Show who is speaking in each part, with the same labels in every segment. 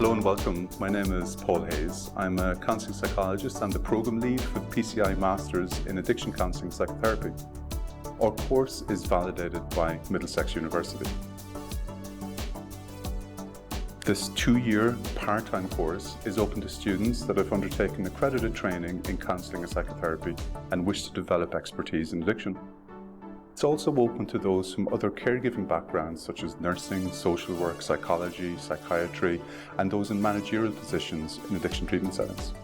Speaker 1: Hello and welcome. My name is Paul Hayes. I'm a counselling psychologist and the program lead for the PCI Masters in Addiction Counselling Psychotherapy. Our course is validated by Middlesex University. This 2-year part-time course is open to students that have undertaken accredited training in counselling and psychotherapy and wish to develop expertise in addiction. It's also open to those from other caregiving backgrounds such as nursing, social work, psychology, psychiatry, and those in managerial positions in addiction treatment settings.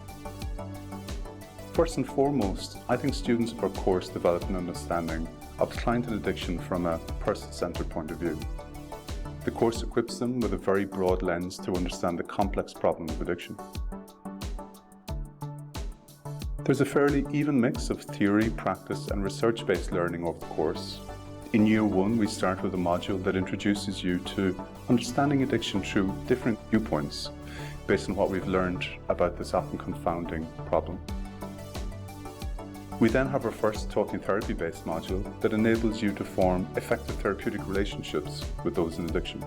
Speaker 1: First and foremost, I think students of our course develop an understanding of client and addiction from a person-centered point of view. The course equips them with a very broad lens to understand the complex problem of addiction. There's a fairly even mix of theory, practice, and research-based learning over the course. In Year 1, we start with a module that introduces you to understanding addiction through different viewpoints, based on what we've learned about this often confounding problem. We then have our first talking therapy-based module that enables you to form effective therapeutic relationships with those in addiction.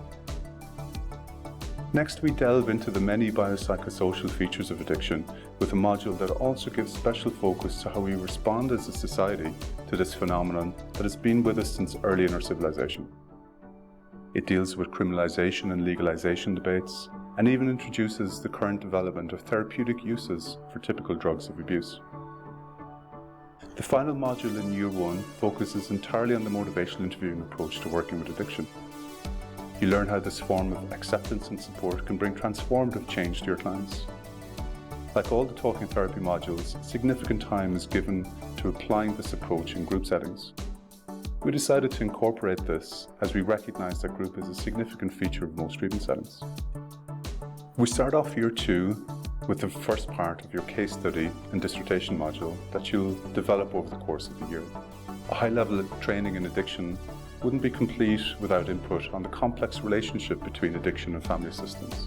Speaker 1: Next, we delve into the many biopsychosocial features of addiction with a module that also gives special focus to how we respond as a society to this phenomenon that has been with us since early in our civilization. It deals with criminalization and legalization debates and even introduces the current development of therapeutic uses for typical drugs of abuse. The final module in Year 1 focuses entirely on the motivational interviewing approach to working with addiction. You learn how this form of acceptance and support can bring transformative change to your clients. Like all the talking therapy modules, significant time is given to applying this approach in group settings. We decided to incorporate this as we recognize that group is a significant feature of most treatment settings. We start off Year 2 with the first part of your case study and dissertation module that you'll develop over the course of the year. A high level of training in addiction wouldn't be complete without input on the complex relationship between addiction and family assistance.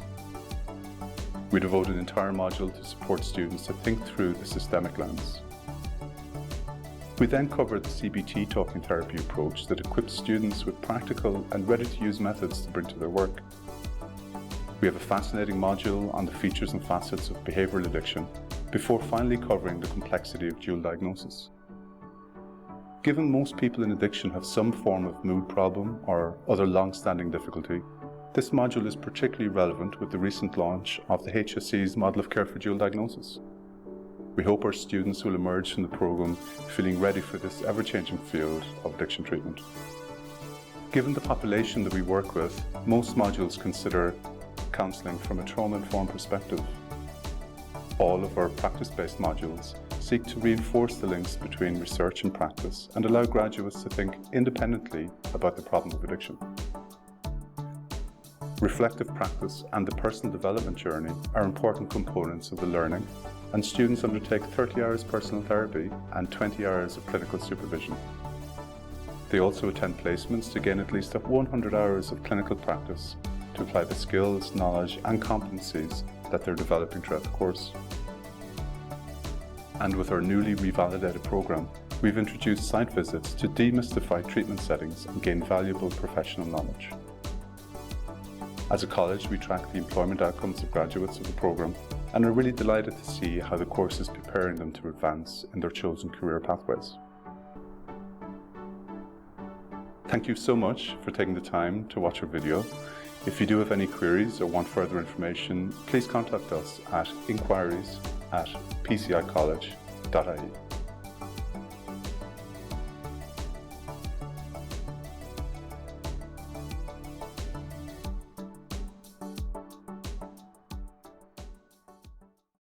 Speaker 1: We devote an entire module to support students to think through the systemic lens. We then cover the CBT talking therapy approach that equips students with practical and ready-to-use methods to bring to their work. We have a fascinating module on the features and facets of behavioural addiction before finally covering the complexity of dual diagnosis. Given most people in addiction have some form of mood problem or other long-standing difficulty, this module is particularly relevant with the recent launch of the HSC's Model of Care for Dual Diagnosis. We hope our students will emerge from the programme feeling ready for this ever-changing field of addiction treatment. Given the population that we work with, most modules consider counselling from a trauma-informed perspective. All of our practice-based modules seek to reinforce the links between research and practice and allow graduates to think independently about the problem of addiction. Reflective practice and the personal development journey are important components of the learning, and students undertake 30 hours personal therapy and 20 hours of clinical supervision. They also attend placements to gain at least 100 hours of clinical practice to apply the skills, knowledge and competencies that they're developing throughout the course. And with our newly revalidated programme, we've introduced site visits to demystify treatment settings and gain valuable professional knowledge. As a college, we track the employment outcomes of graduates of the programme and are really delighted to see how the course is preparing them to advance in their chosen career pathways. Thank you so much for taking the time to watch our video. If you do have any queries or want further information, please contact us at inquiries@pcicollege.ie.